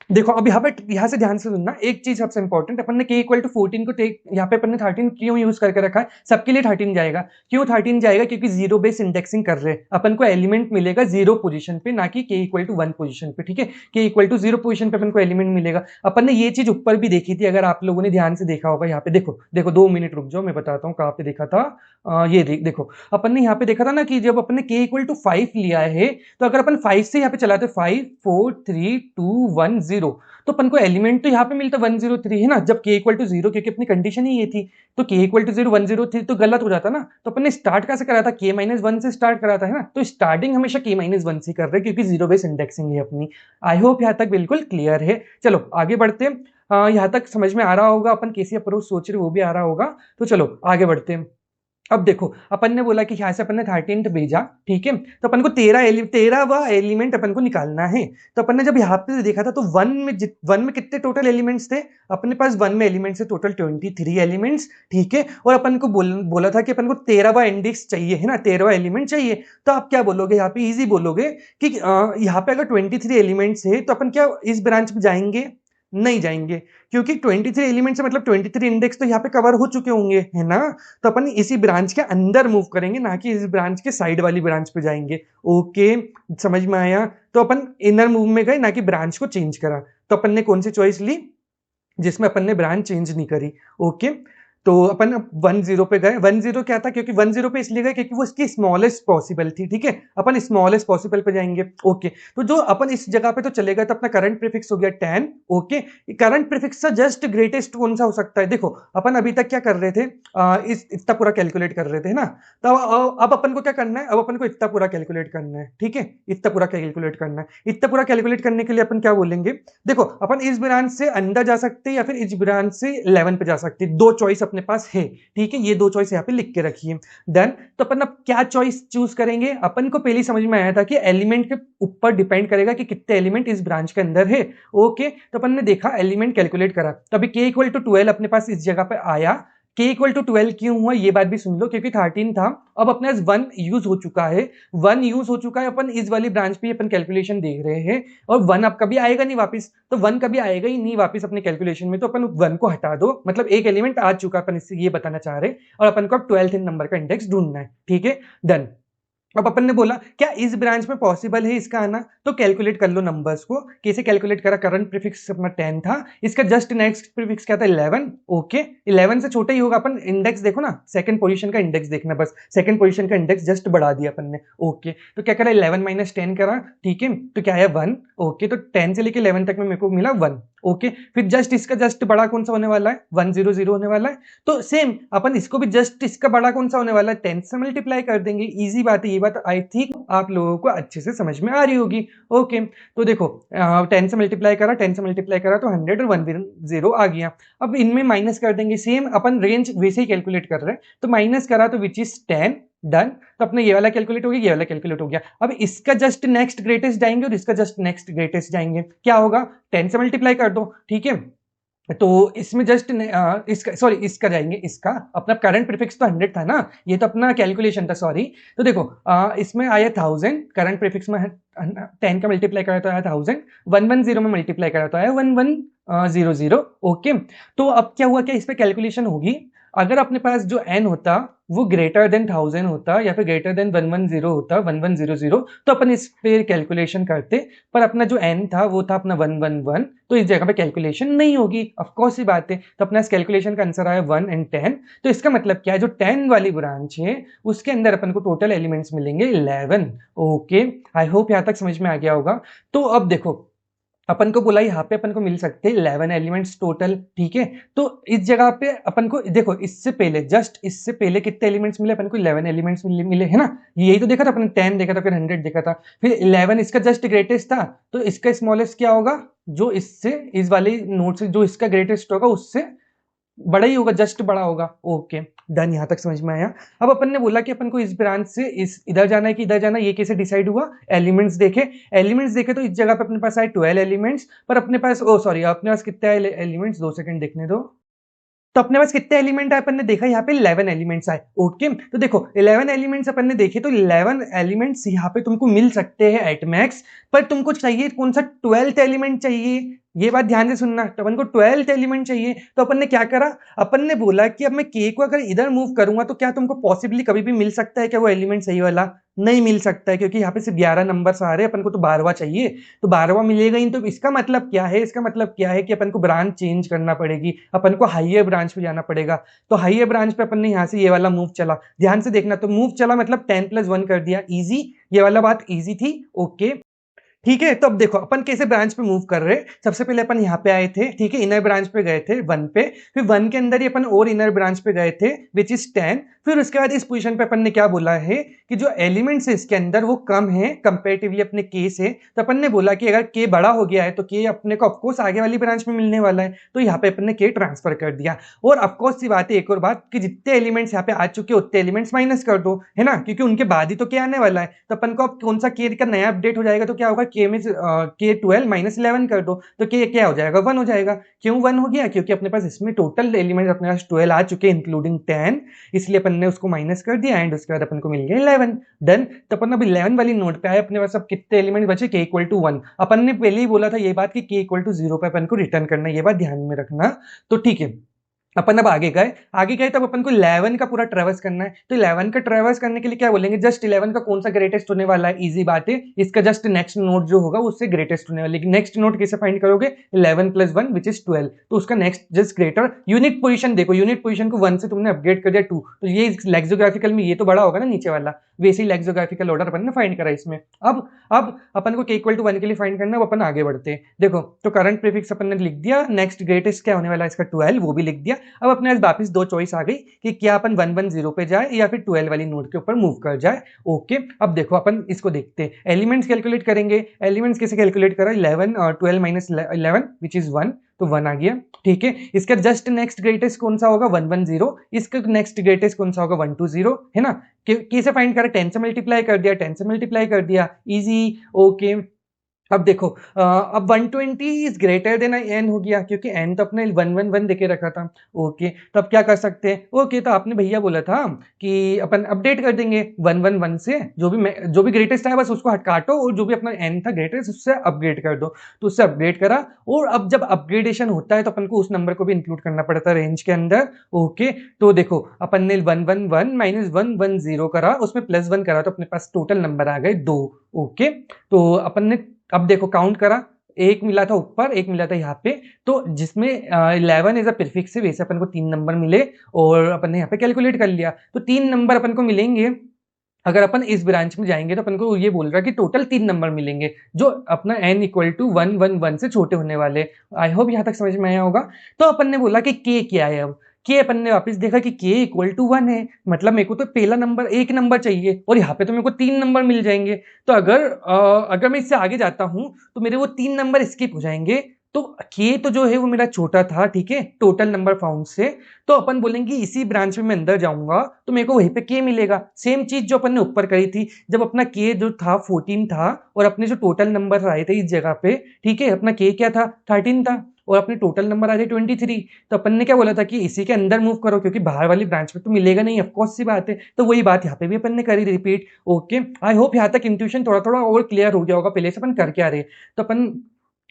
देखो अब यहाँ से ध्यान से सुनना, एक चीज सबसे इंपॉर्टेंट। अपन ने k = 14 को यहाँ पे अपन ने 13 क्यों यूज करके रखा है? सबके लिए 13 जाएगा। क्यों 13 जाएगा? क्योंकि जीरो बेस इंडेक्सिंग कर रहे हैं, अपन को एलिमेंट मिलेगा 0 पोजीशन पे, ना कि k = 1 पोजीशन पे, ठीक है। k = 0 पोजीशन पे अपन को एलिमेंट मिलेगा। अपन ने ये चीज ऊपर भी देखी थी, अगर आप लोगों ने ध्यान से देखा होगा। यहाँ पे देखो देखो 2 मिनट रुक जाओ, मैं बताता हूँ कहाँ पे देखा था। ये देखो अपन ने यहाँ पे देखा था ना कि जब अपन ने k = 5 लिया है, तो अगर अपन 5 से यहाँ पे चलाते 5 4 3 2 1 0, तो अपन को एलिमेंट तो यहाँ पे मिलता 103 है ना। जब k = 0, क्योंकि अपनी कंडीशन ही ये थी, तो k = 0 103 तो गलत हो जाता ना। तो अपन ने स्टार्ट कैसे करा था? k - 1 से स्टार्ट करा था, है ना। तो स्टार्टिंग हमेशा k - 1 से कर रहे हैं क्योंकि जीरो बेस इंडेक्सिंग है अपनी। आई होप यहाँ तक बिल्कुल क्लियर है। चलो आगे बढ़ते हैं। यहाँ तक समझ में आ रहा होगा अपन कैसी अप्रोच सोच रहे वो भी आ रहा होगा। तो चलो आगे बढ़ते हैं। अब देखो अपन ने बोला कि यहाँ से अपन ने 13 भेजा, ठीक है। तो अपन को 13वां एलिमेंट अपन को निकालना है। तो अपन ने जब यहाँ पे देखा था तो 1 में कितने टोटल एलिमेंट्स थे? अपने पास 1 में एलिमेंट्स है टोटल 23 एलिमेंट्स, ठीक है। और अपन को बोला था कि अपन को 13वां इंडेक्स चाहिए, है ना, 13वां एलिमेंट चाहिए। तो आप क्या बोलोगे यहाँ पे? इजी बोलोगे कि यहाँ पे अगर 23 एलिमेंट्स है तो अपन क्या इस ब्रांच में जाएंगे? नहीं जाएंगे, क्योंकि 23 एलिमेंट्स से मतलब 23 इंडेक्स तो यहाँ पे कवर हो चुके होंगे, है ना। तो अपन इसी ब्रांच के अंदर मूव करेंगे, ना कि इस ब्रांच के साइड वाली ब्रांच पे जाएंगे, ओके। समझ में आया। तो अपन इनर मूव में गए, ना कि ब्रांच को चेंज करा। तो अपन ने कौन सी चॉइस ली? जिसमें अपन ने ब्रांच चेंज नहीं करी, ओके। तो अपन 10 पे गए। 10 क्या था? क्योंकि 10 पे इसलिए गए क्योंकि वो इसकी स्मॉलेस्ट पॉसिबल थी, ठीक है। अपन स्मॉलेस्ट पॉसिबल पे जाएंगे, ओके। तो जो अपन इस जगह पे तो चले गए, तो अपना करंट प्रीफिक्स हो गया 10, ओके। करंट प्रीफिक्स से जस्ट ग्रेटेस्ट कौन सा हो सकता है? देखो अपन अभी तक क्या कर रहे थे? इतना पूरा कैलकुलेट कर रहे थे ना। तो अब अपन को क्या करना है? अब अपन को इतना पूरा कैलकुलेट करना है, ठीक है। इतना पूरा कैलकुलेट करना है। इतना पूरा कैलकुलेट करने के लिए अपन क्या बोलेंगे? देखो अपन इस ब्रांच से अंदर जा सकते हैं या फिर इस ब्रांच से 11 पे जा सकते हैं। दो चॉइस अपने पास है, ठीक है, ये दो चॉइस यहाँ पे लिख के रखिए। डन। तो अपन अब क्या चॉइस चूज करेंगे, अपन को पहले समझ में आया था कि एलिमेंट के ऊपर डिपेंड करेगा कि कितने एलिमेंट इस ब्रांच के अंदर है। ओके, तो अपन ने देखा एलिमेंट कैलकुलेट करा, तो अभी k इक्वल टू 12 अपने पास इस जगह पे आया। k इक्वल टू 12 क्यों हुआ ये बात भी सुन लो, क्योंकि 13 था, अब अपने पास 1 यूज हो चुका है, 1 यूज हो चुका है, अपन इस वाली ब्रांच पे अपन कैलकुलेशन देख रहे हैं, और 1 अब कभी आएगा नहीं वापस, तो 1 कभी आएगा ही नहीं वापस अपने कैलकुलेशन में, तो अपन 1 को हटा दो, मतलब एक एलिमेंट आ चुका है, अपन इससे ये बताना चाह रहे हैं, और अपन को अब 12th नंबर का इंडेक्स ढूंढना है, ठीक है। डन। अब अपन ने बोला क्या इस ब्रांच में पॉसिबल है इसका आना, तो कैलकुलेट कर लो नंबर्स को, कैसे कैलकुलेट करा, करंट प्रीफिक्स अपना 10 था, इसका जस्ट नेक्स्ट प्रीफिक्स क्या था 11। ओके, 11 से छोटा ही होगा, अपन इंडेक्स देखो ना, सेकंड पोजीशन का इंडेक्स देखना, बस सेकंड पोजीशन का इंडेक्स जस्ट बढ़ा दिया अपन ने। ओके, तो क्या करा 11 माइनस 10 करा, ठीक है, तो क्या है 1। ओके, तो 10 से लेके 11 तक में मेरे को मिला 1। ओके, फिर जस्ट इसका जस्ट बड़ा कौन सा होने वाला है 100 होने वाला है, तो सेम अपन इसको भी जस्ट इसका बड़ा कौन सा होने वाला है 10 से मल्टीप्लाई कर देंगे, इजी बात है, ये बात आई थिंक आप लोगों को अच्छे से समझ में आ रही होगी। ओके, तो देखो 10 से मल्टीप्लाई करा, 10 से मल्टीप्लाई करा तो 100 और 1 आ गया। अब इनमें माइनस कर देंगे, सेम अपन रेंज वैसे ही कैलकुलेट कर रहे हैं, तो माइनस करा तो विच इज 10। डन। तो अपने ये वाला कैलकुलेट हो गया, ये वाला कैलकुलेट हो गया। अब इसका जस्ट नेक्स्ट ग्रेटेस्ट जाएंगे और इसका जस्ट नेक्स्ट ग्रेटेस्ट जाएंगे, क्या होगा 10 से मल्टीप्लाई कर दो, ठीक है, तो इसमें जस्ट इसका सॉरी इसका जाएंगे, इसका अपना करंट प्रीफिक्स तो 100 था ना, ये तो अपना कैलकुलेशन था, सॉरी। तो देखो इसमें आया 1000, करंट प्रीफिक्स में 10 का मल्टीप्लाई करा तो आया 1000, 110 में मल्टीप्लाई करा तो आया 1100। ओके, तो अब क्या हुआ, क्या इस पे कैलकुलेशन होगी, अगर अपने पास जो n होता वो ग्रेटर देन 1000 होता या फिर ग्रेटर देन 110 होता 1100, तो अपन इस पे कैलकुलेशन करते, पर अपना जो n था वो था अपना 111, तो इस जगह पे कैलकुलेशन नहीं होगी, ऑफ कोर्स ही बात है। तो अपना इस कैलकुलेशन का आंसर आया 1 and 10। तो इसका मतलब क्या है, जो 10 वाली ब्रांच है उसके अंदर अपन को टोटल एलिमेंट्स मिलेंगे 11। ओके, आई होप यहाँ तक समझ में आ गया होगा। तो अब देखो अपन को बोला यहाँ पे अपन को मिल सकते हैं 11 एलिमेंट्स टोटल, ठीक है, तो इस जगह पे अपन को देखो इससे पहले जस्ट इससे पहले कितने एलिमेंट्स मिले अपन को 11 एलिमेंट्स मिले है ना, यही तो देखा था अपन, 10 देखा था, फिर 100 देखा था, फिर 11 इसका जस्ट ग्रेटेस्ट था, तो इसका स्मॉलेस्ट क्या होगा, जो इससे इस वाले नोड से जो इसका ग्रेटेस्ट होगा उससे बड़ा ही होगा, जस्ट बड़ा होगा। ओके, डन, यहां तक समझ में आया। अब अपन ने बोला कि अपन को इस ब्रांच से इस इधर जाना है कि इधर जाना है, ये कैसे डिसाइड हुआ, एलिमेंट्स देखे तो इस जगह पे अपने पास आए 12 एलिमेंट्स, पर अपने पास सॉरी अपने पास कितने एलिमेंट्स, 2 सेकंड देखने दो, तो अपने पास कितने एलिमेंट आए अपन ने देखा, यहाँ पे 11 एलिमेंट्स आए। ओके, तो देखो 11 एलिमेंट्स अपन ने देखे, तो 11 एलिमेंट्स यहाँ पे तुमको मिल सकते हैं एट मैक्स, पर तुमको चाहिए कौन सा 12th एलिमेंट चाहिए, ये बात ध्यान से सुनना, तो अपन को 12th एलिमेंट चाहिए, तो अपन ने क्या करा, अपन ने बोला कि अब मैं के को अगर इधर मूव करूंगा तो क्या तुमको पॉसिबली कभी भी मिल सकता है क्या वो एलिमेंट सही वाला, नहीं मिल सकता है, क्योंकि यहाँ पे सिर्फ 11 नंबर आ रहे हैं, अपन को तो 12वां चाहिए, तो 12वां मिलेगा ही। तो इसका मतलब क्या है, इसका मतलब क्या है कि अपन को ब्रांच चेंज करना पड़ेगी, अपन को हाइयर ब्रांच पे जाना पड़ेगा, तो हाइयर ब्रांच पे अपन ने यहाँ से ये वाला मूव चला, ध्यान से देखना, तो मूव चला मतलब 10+1 कर दिया, इजी, ये वाला बात इजी थी। ओके, ठीक है, तो अब देखो अपन कैसे ब्रांच पे मूव कर रहे हैं, सबसे पहले अपन यहाँ पे आए थे, ठीक है, इनर ब्रांच पे गए थे 1 पे, फिर 1 के अंदर ही अपन और इनर ब्रांच पे गए थे विच इज 10, फिर उसके बाद इस पोजीशन पे अपन ने क्या बोला है कि जो एलिमेंट्स है इसके अंदर वो कम है कंपेरेटिवली अपने के से, तो अपन ने बोला कि अगर के बड़ा हो गया है तो के अपने को ऑफकोर्स आगे वाली ब्रांच में मिलने वाला है, तो यहाँ पे अपन ने के ट्रांसफर कर दिया। और ऑफकोर्स सी बात है एक और बात कि जितने एलिमेंट्स यहाँ पे आ चुके उतने एलिमेंट्स माइनस कर दो, है ना, क्योंकि उनके बाद ही तो के आने वाला है, तो अपन को अब कौन सा के का नया अपडेट हो जाएगा, तो क्या होगा के में के 12 माइनस 11 कर दो, तो के क्या हो जाएगा 1 हो जाएगा। क्यों 1 हो गया, क्योंकि अपने पास इसमें टोटल एलिमेंट अपने पास 12 आ चुके हैं इंक्लूडिंग 10, इसलिए अपन ने उसको माइनस कर दिया एंड उसके बाद अपन को मिल गया 11। डन, तो अपन अब 11 वाली नोट पे आए, अपने पास अब कितने एलिमेंट बचे, के इक्वल टू 1, अपन ने पहले ही बोला था ये बात कि के इक्वल टू 0 पे अपन को रिटर्न करना, ये बात ध्यान में रखना। तो ठीक है, अपन अब आगे गए तब अपन को 11 का पूरा ट्रेवर्स करना है, तो 11 का ट्रेवर्स करने के लिए क्या बोलेंगे, जस्ट 11 का कौन सा ग्रेटेस्ट होने वाला है, इजी बात है, इसका जस्ट नेक्स्ट नोड जो होगा उससे ग्रेटेस्ट होने वाला है, लेकिन नेक्स्ट नोड कैसे फाइंड करोगे, 11+1 विच इज 12, तो उसका next just greater unit position देखो, यूनिट पोजीशन को 1 से तुमने अपग्रेड कर दिया 2, तो ये लेक्सोग्राफिकल में ये तो बड़ा होगा ना नीचे वाला, वैसे ही लेक्सोग्राफिकल ऑर्डर अपन ने फाइंड करा इसमें। अब अपन को के इक्वल टू 1 के लिए फाइंड करना है, अब अपन आगे बढ़ते हैं। देखो तो करंट प्रीफिक्स अपन ने लिख दिया, नेक्स्ट ग्रेटेस्ट क्या होने वाला है इसका 12, वो भी लिख दिया। अब अपने पास दो चॉइस आ गई कि क्या अपन 110 पे जाए या फिर 12 वाली नोड के ऊपर मूव कर जाए। ओके, अब देखो अपन इसको देखते हैं, एलिमेंट्स कैलकुलेट करेंगे, एलिमेंट्स कैसे कैलकुलेट करा, 11 और 12 माइनस 11 विच इज 1, तो 1 आ गया। ठीक है। इसका जस्ट नेक्स्ट ग्रेटेस्ट कौन सा होगा 110, इसका नेक्स्ट ग्रेटेस्ट कौन सा होगा 120, है ना। कैसे फाइंड करा, 10 से मल्टीप्लाई कर दिया, 10 से मल्टीप्लाई कर दिया, इजी। ओके अब देखो अब 120 इज ग्रेटर देन एन हो गया, क्योंकि एन तो अपने 111 देके रखा था। ओके तो अब क्या कर सकते हैं, ओके तो आपने भैया बोला था कि अपन अपडेट कर देंगे 111 से, जो भी ग्रेटेस्ट है बस उसको काटो और जो भी अपना एन था ग्रेटेस्ट उससे अपग्रेड कर दो। तो उससे अपग्रेड करा, और अब जब अपग्रेडेशन होता है तो अपन को उस नंबर को भी इंक्लूड करना पड़ता है रेंज के अंदर। ओके तो देखो अपन ने 111 माइनस 110 करा, उसमें +1 करा, तो अपने पास टोटल नंबर आ गए 2। ओके तो अपन ने अब देखो काउंट करा, एक मिला था ऊपर, एक मिला था यहाँ पे, तो जिसमें 11 एज अ प्रीफिक्स है, वैसे अपन को 3 नंबर मिले, और अपन ने यहाँ पे कैलकुलेट कर लिया तो 3 नंबर अपन को मिलेंगे। अगर अपन इस ब्रांच में जाएंगे तो अपन को ये बोल रहा है कि टोटल 3 नंबर मिलेंगे जो अपना n इक्वल टू 111 से छोटे होने वाले। आई होप यहां तक समझ में आया होगा। तो अपन ने बोला कि k क्या है, अब k अपन ने वापस देखा कि k इक्वल टू 1 है, मतलब मेरे को तो पहला नंबर एक नंबर चाहिए, और यहाँ पे तो मेरे को 3 नंबर मिल जाएंगे। तो अगर मैं इससे आगे जाता हूं तो मेरे वो 3 नंबर स्किप हो जाएंगे। तो k तो जो है वो मेरा छोटा था, ठीक है, टोटल नंबर फाउंड से। तो अपन बोलेंगे इसी ब्रांच में मैं अंदर जाऊंगा तो मेरे को वहीं पे k मिलेगा। सेम चीज जो अपन ने ऊपर करी थी, जब अपना k जो था 14 था, और अपने जो टोटल नंबर आए थे इस जगह पे, ठीक है, अपना k क्या था 13 था, और अपने टोटल नंबर आ जाए 23। तो अपन ने क्या बोला था कि इसी के अंदर मूव करो, क्योंकि बाहर वाली ब्रांच में तो मिलेगा नहीं, ऑफकोर्स सी बात है। तो वही बात यहाँ पे भी अपन ने करी रिपीट। ओके आई होप यहाँ तक इंट्यूशन थोड़ा थोड़ा और क्लियर हो गया होगा पहले से अपन कर क्या रहे। तो अपन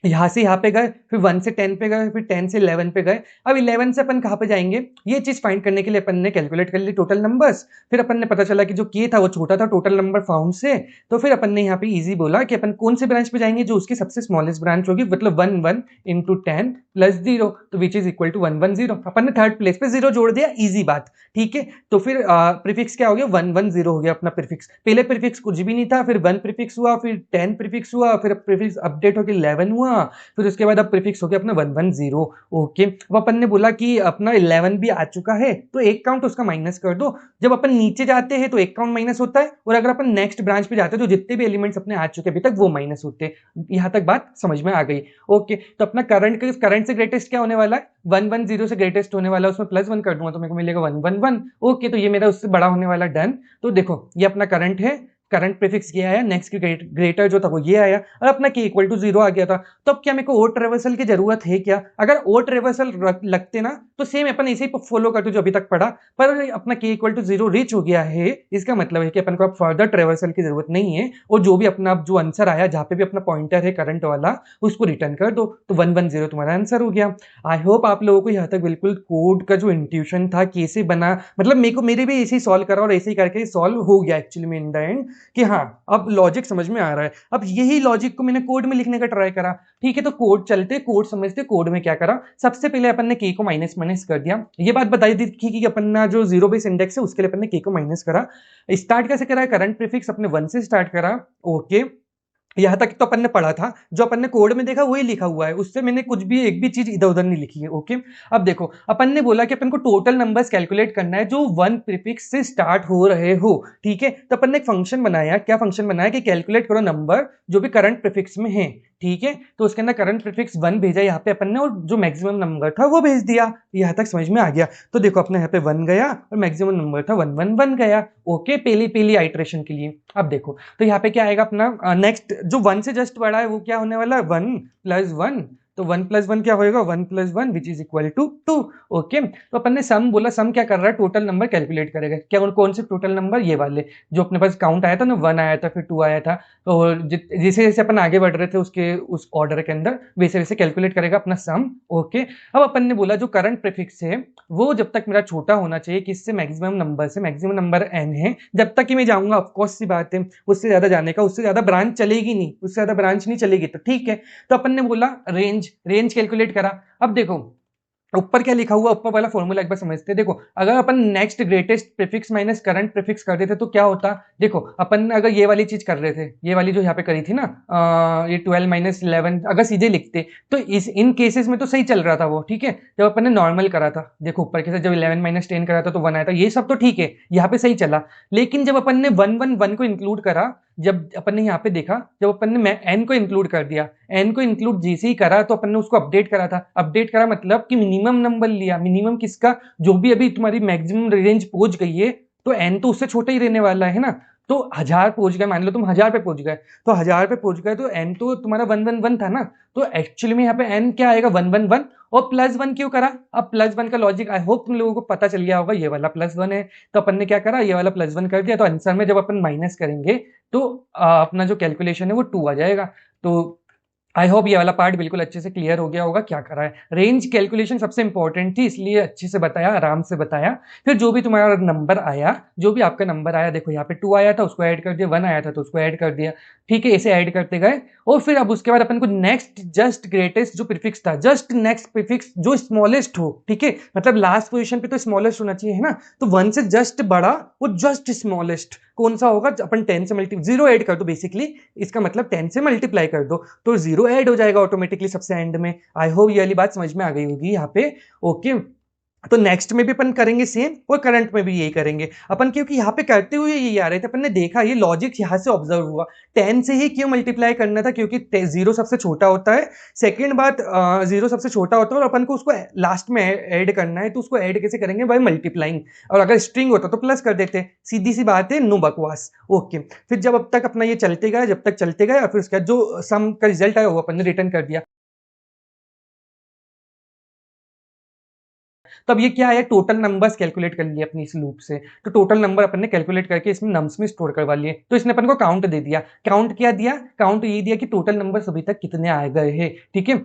यहाँ से यहाँ पे गए, फिर 1 से 10 पे गए, फिर 10 से 11 पे गए। अब 11 से अपन कहाँ पे जाएंगे, ये चीज फाइंड करने के लिए अपन ने कैलकुलेट कर ली टोटल नंबर्स। फिर अपन ने पता चला कि जो के था वो छोटा था टोटल नंबर फाउंड से। तो फिर अपन ने यहाँ पे इजी बोला कि अपन कौन से ब्रांच पे जाएंगे, जो उसकी सबसे स्मॉलेस्ट ब्रांच होगी, मतलब 1 इंटू 10 प्लस 0, तो विच इज इक्वल टू 110। अपन ने थर्ड प्लेस पे 0 जोड़ दिया, इजी बात, ठीक है। तो फिर प्रीफिक्स क्या हो गया 110 हो गया अपना प्रीफिक्स। पहले प्रीफिक्स कुछ भी नहीं था, फिर 1 प्रीफिक्स हुआ, फिर 10 प्रीफिक्स हुआ, फिर प्रीफिक्स अपडेट होकर 11 हुआ, फिर उसके बाद अब प्रीफिक्स हो गया अपना 110। ओके अब अपन ने बोला कि अपना 11 भी आ चुका है, तो एक काउंट उसका माइनस कर दो। जब अपन नीचे जाते हैं तो एक काउंट माइनस होता है, और अगर अपन नेक्स्ट ब्रांच पे जाते हैं तो जितने भी एलिमेंट्स अपने आ चुके अभी तक वो माइनस होते हैं। यहां तक बात समझ में आ गई। ओके तो अपना करंट से ग्रेटेस्ट क्या होने वाला है, 110 से ग्रेटेस्ट होने वाला है, उसमें +1 कर दूंगा तो मेरे को मिलेगा 111। ओके तो ये मेरा उससे बड़ा होने वाला, डन। तो देखो ये अपना करंट है, करंट प्रीफिक्स ये आया, नेक्स्ट ग्रेटर जो था वो ये आया, और अपना k इक्वल टू 0 आ गया था। तो अब क्या मेरे को ओट रिवर्सल की जरूरत है क्या, अगर ओट रिवर्सल लगते ना तो सेम अपन ऐसे ही फॉलो करते जो अभी तक पढ़ा, पर अपना k इक्वल टू 0 रीच हो गया है, इसका मतलब है कि अपन को अब फर्दर ट्रेवर्सल की जरूरत नहीं है, और जो भी अपना जो आंसर आया जहां पे भी अपना पॉइंटर है करंट वाला उसको रिटर्न कर दो, तो 110 तुम्हारा आंसर हो गया। आई होप आप लोगों को यहाँ तक बिल्कुल कोड का जो इंट्यूशन था कैसे बना, मतलब मेरे भी ऐसे ही सॉल्व करा और ऐसे ही करके सॉल्व हो गया एक्चुअली में इन द एंड, कि हाँ अब लॉजिक समझ में आ रहा है। अब यही लॉजिक को मैंने कोड में लिखने का ट्राई करा, ठीक है। तो कोड चलते, कोड समझते, कोड में क्या करा, सबसे पहले अपन ने k को माइनस माइनस कर दिया। ये बात बताई थी कि अपन जो 0 बेस इंडेक्स है उसके लिए अपन ने k को माइनस करा। स्टार्ट कैसे करा, करंट प्रीफिक्स अपने 1 से स्टार्ट करा। ओके यहां तक तो अपन ने पढ़ा था, जो अपन ने कोड में देखा वही लिखा हुआ है, उससे मैंने कुछ भी एक भी चीज इधर उधर नहीं लिखी है। ओके अब देखो अपन ने बोला कि अपन को टोटल नंबर्स कैलकुलेट करना है जो 1 प्रीफिक्स से स्टार्ट हो रहे हो, ठीक है। तो अपन ने एक फंक्शन बनाया, क्या फंक्शन बनाया कि कैलकुलेट करो नंबर जो भी करंट प्रीफिक्स में है, ठीक है। तो उसके अंदर करंट प्रीफिक्स 1 भेजा यहाँ पे अपन ने, और जो मैक्सिमम नंबर था वो भेज दिया। यहां तक समझ में आ गया। तो देखो अपने यहाँ पे 1 गया और मैक्सिमम नंबर था 111 गया। ओके पहली आइट्रेशन के लिए। अब देखो तो यहाँ पे क्या आएगा अपना नेक्स्ट जो 1 से जस्ट बड़ा है वो क्या होने वाला है 1 + 1, तो 1 + 1 क्या होएगा 1 + 1 which is equal to 2। Okay तो अपन ने सम बोला, सम क्या कर रहा है टोटल नंबर कैलकुलेट करेगा। क्या कौन से टोटल नंबर, ये वाले जो अपने पास काउंट आया था ना, 1 आया था फिर 2 आया था, और जैसे जैसे अपन आगे बढ़ रहे थे उसके उस ऑर्डर के अंदर वैसे वैसे कैलकुलेट करेगा अपना सम। ओके अब अपन ने बोला जो करंट प्रीफिक्स है वो जब तक मेरा छोटा होना चाहिए किससे, मैक्सिमम नंबर से, मैक्सिमम नंबर n है, जब तक कि मैं जाऊंगा ऑफकोर्स सी बात है, उससे ज्यादा जाने का, उससे ज्यादा ब्रांच चलेगी नहीं, उससे ज्यादा ब्रांच नहीं चलेगी, तो ठीक है। तो अपन ने बोला रेंज कैलकुलेट करा। अब देखो ऊपर क्या लिखा हुआ, ऊपर वाला फॉर्मूला एक बार समझते हैं। देखो अगर अपन next greatest prefix minus current prefix कर देते तो क्या होता, देखो अपन अगर ये वाली चीज कर रहे थे, ये वाली जो यहाँ पे करी थी ना, ये 12 - 11 अगर सीधे लिखते तो इन केसेस में तो सही चल रहा था वो, ठीक है। जब अपन ने नॉर्मल करा था, देखो ऊपर के जब 11 - 10 करा था तो 1 आया था, ये सब तो ठीक है, यहाँ पे सही चला। लेकिन जब अपन ने 111 को इंक्लूड करा जब अपन ने यहाँ पे देखा, जब अपन ने n को इंक्लूड कर दिया, n को इंक्लूड जैसे ही करा तो अपन ने उसको अपडेट करा था। अपडेट करा मतलब कि मिनिमम नंबर लिया, मिनिमम किसका, जो भी अभी तुम्हारी मैक्सिमम रेंज पहुंच गई है तो n तो उससे छोटा ही रहने वाला है ना। तो 1000 पहुंच गए, मान लो तुम 1000 पे पहुंच गए, तो 1000 पे पहुंच गए तो n तो तुम्हारा 111 था ना, तो एक्चुअली में यहाँ पे n क्या आएगा 111, और +1 क्यों करा। अब +1 का लॉजिक आई होप तुम लोगों को पता चल गया होगा, ये वाला +1 है तो अपन ने क्या करा, ये वाला +1 कर दिया, तो आंसर में जब अपन माइनस करेंगे तो अपना जो कैलकुलेशन है वो 2 आ जाएगा। तो आई होप ये वाला पार्ट बिल्कुल अच्छे से क्लियर हो गया होगा क्या करा है। रेंज कैलकुलेशन सबसे इंपॉर्टेंट थी इसलिए अच्छे से बताया, आराम से बताया। फिर जो भी तुम्हारा नंबर आया, जो भी आपका नंबर आया, देखो यहाँ पे 2 आया था उसको ऐड कर दिया, 1 आया था तो उसको ऐड कर दिया, ठीक है, ऐसे ऐड करते गए। और फिर अब उसके बाद अपन को नेक्स्ट जस्ट ग्रेटेस्ट जो प्रीफिक्स था, जस्ट नेक्स्ट प्रीफिक्स जो स्मॉलेस्ट हो, ठीक है, मतलब लास्ट पोजीशन पे तो स्मॉलेस्ट होना चाहिए है ना, तो 1 से जस्ट बड़ा वो जस्ट स्मॉलेस्ट कौन सा होगा, अपन 10 से मल्टीप्लाई 0 ऐड कर दो, बेसिकली इसका मतलब 10 से मल्टीप्लाई कर दो तो 0 ऐड हो जाएगा ऑटोमेटिकली सबसे एंड में। आई होप ये वाली बात समझ में आ गई होगी यहाँ पे। ओके, तो नेक्स्ट में भी अपन करेंगे सेम और करंट में भी यही करेंगे अपन, क्योंकि यहाँ पे करते हुए यही आ रहे थे अपन ने देखा, ये लॉजिक यहाँ से ऑब्जर्व हुआ। 10 से ही क्यों मल्टीप्लाई करना था, क्योंकि 0 सबसे छोटा होता है। सेकंड बात, 0 सबसे छोटा होता है और अपन को उसको लास्ट में ऐड करना है, तो उसको ऐड कैसे करेंगे, बाय मल्टीप्लाइंग। और अगर स्ट्रिंग होता तो प्लस कर देते, सीधी सी बात है, नो बकवास। ओके, फिर जब अब तक अपना ये चलते गया, जब तक चलते गए, और फिर उसके बाद जो सम का रिजल्ट आया वो अपन ने रिटर्न कर दिया। तब ये क्या है, टोटल नंबर्स कैलकुलेट कर लिए अपनी इस लूप से, तो टोटल नंबर अपन ने कैलकुलेट करके इसमें नम्स में स्टोर करवा लिए। तो इसने अपन को काउंट दे दिया, काउंट क्या दिया, काउंट ये दिया कि टोटल नंबर्स अभी तक कितने आ गए हैं, ठीक है।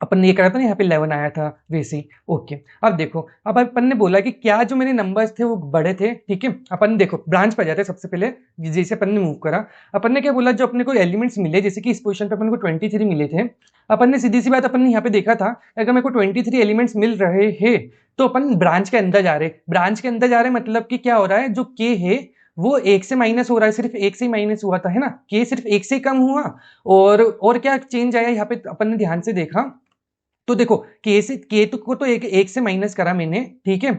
अपन ने ये करा था ना, यहाँ पे 11 आया था वैसे ही। ओके, अब देखो, अब अपन ने बोला कि क्या जो मेरे नंबर्स थे वो बड़े थे, ठीक है। अपन देखो ब्रांच पे जाते हैं सबसे पहले, जैसे अपन ने मूव करा, अपन ने क्या बोला, जो अपने को एलिमेंट्स मिले, जैसे कि इस पोजीशन पे अपन को 23 मिले थे, अपन ने सीधी सी बात अपन ने यहाँ पे देखा था, अगर मेरे को 23 एलिमेंट्स मिल रहे हैं तो अपन ब्रांच के अंदर जा रहे, ब्रांच के अंदर जा रहे मतलब कि क्या हो रहा है, जो के है वो 1 से माइनस हो रहा है, सिर्फ 1 से ही माइनस हुआ था है ना, के सिर्फ 1 से ही कम हुआ। और क्या चेंज आया यहाँ पे अपन ने ध्यान से देखा, तो देखो के को तो एक से माइनस करा मैंने, ठीक है,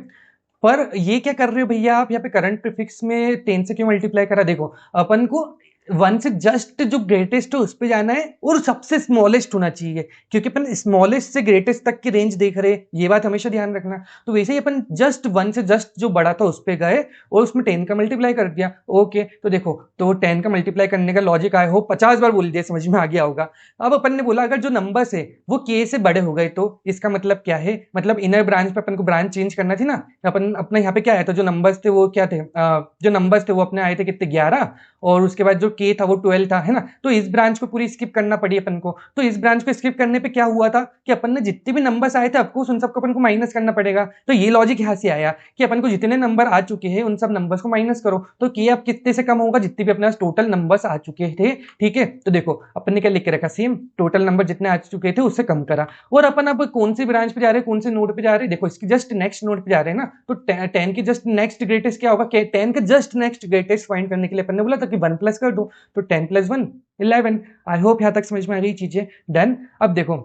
पर ये क्या कर रहे हो भैया आप यहाँ पे करंट प्रीफिक्स में 10 से क्यों मल्टीप्लाई करा, देखो अपन को 1 से जस्ट जो ग्रेटेस्ट है उस पे जाना है और सबसे स्मॉलेस्ट होना चाहिए, क्योंकि अपन स्मॉलेस्ट से ग्रेटेस्ट तक की रेंज देख रहे हैं, ये बात हमेशा ध्यान रखना। तो वैसे ही अपन जस्ट 1 से जस्ट जो बड़ा था उस पे गए और उसमें 10 का मल्टीप्लाई कर दिया। ओके, तो देखो, तो 10 का मल्टीप्लाई करने का लॉजिक आया हो 50 बार बोल दिया, समझ में आ गया होगा। अब अपन ने बोला अगर जो नंबर्स है वो के से बड़े हो गए तो इसका मतलब क्या है, मतलब इनर ब्रांच पे अपन को ब्रांच चेंज करना थी ना, अपन अपना यहाँ पे क्या आया था, जो नंबर्स थे वो क्या थे, जो नंबर्स थे वो अपने आए थे कितने 11, और उसके बाद जो के था वो 12 था है ना, तो इस ब्रांच को पूरी स्किप करना पड़ी अपन को। तो इस ब्रांच को स्किप करने पे क्या हुआ था कि अपन ने जितने भी नंबर्स आए थे ऑफकोर्स उन सबको अपन को माइनस करना पड़ेगा। तो ये लॉजिक यहाँ से आया कि अपन को जितने नंबर आ चुके हैं उन सब नंबर्स को माइनस करो, तो के अब कितने से कम होगा, जितने भी अपने पास टोटल नंबर्स आ चुके थे, ठीक है। तो देखो अपन ने क्या लिख के रखा, सेम टोटल नंबर जितने आ चुके थे उससे कम करा। और अपन अब कौन सी ब्रांच पे जा रहे हैं, कौन से नोड पे जा रहे हैं, देखो इसकी जस्ट नेक्स्ट नोड पे जा रहे हैं ना, तो 10 की जस्ट नेक्स्ट ग्रेटेस्ट क्या होगा, 10 का जस्ट नेक्स्ट ग्रेटेस्ट फाइंड करने के लिए अपन ने बोला था कि 1 प्लस कर दो, तो 10 + 1 11। आई होप यहां तक समझ में आ रही चीजें, डन। अब देखो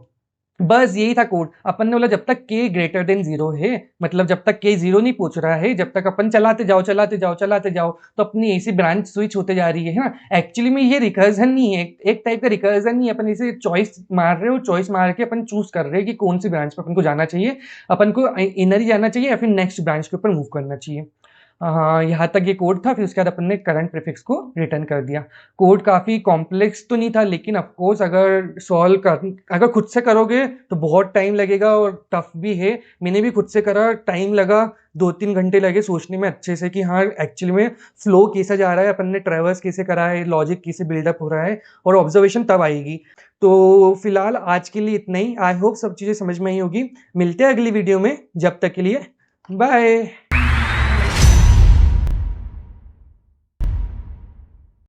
बस यही था कोड, अपन ने बोला जब तक k ग्रेटर देन 0 है, मतलब जब तक k 0 नहीं पहुंच रहा है, जब तक अपन चलाते जाओ चलाते जाओ चलाते जाओ, तो अपनी ऐसी ब्रांच स्विच होते जा रही है ना। एक्चुअली में ये रिकर्जन नहीं है, एक टाइप का रिकर्जन नहीं है, अपन इसे चॉइस मार रहे हो, चॉइस मार के अपन चूज कर रहे हैं कि कौन सी ब्रांच पे अपन को जाना चाहिए, अपन को इनर ही जाना चाहिए या फिर नेक्स्ट ब्रांच के ऊपर मूव करना चाहिए। हाँ, यहाँ तक ये कोड था, फिर उसके बाद अपन ने करंट प्रीफिक्स को रिटर्न कर दिया। कोड काफ़ी कॉम्प्लेक्स तो नहीं था, लेकिन ऑफकोर्स अगर खुद से करोगे तो बहुत टाइम लगेगा और टफ भी है। मैंने भी खुद से करा, टाइम लगा, 2-3 घंटे लगे सोचने में अच्छे से कि हाँ एक्चुअली में फ्लो कैसा जा रहा है, अपन ने ट्रेवर्स कैसे करा है, लॉजिक कैसे बिल्डअप हो रहा है, और ऑब्जर्वेशन तब आएगी। तो फिलहाल आज के लिए इतना ही। आई होप सब चीज़ें समझ में आई होगी। मिलते हैं अगली वीडियो में, जब तक के लिए बाय।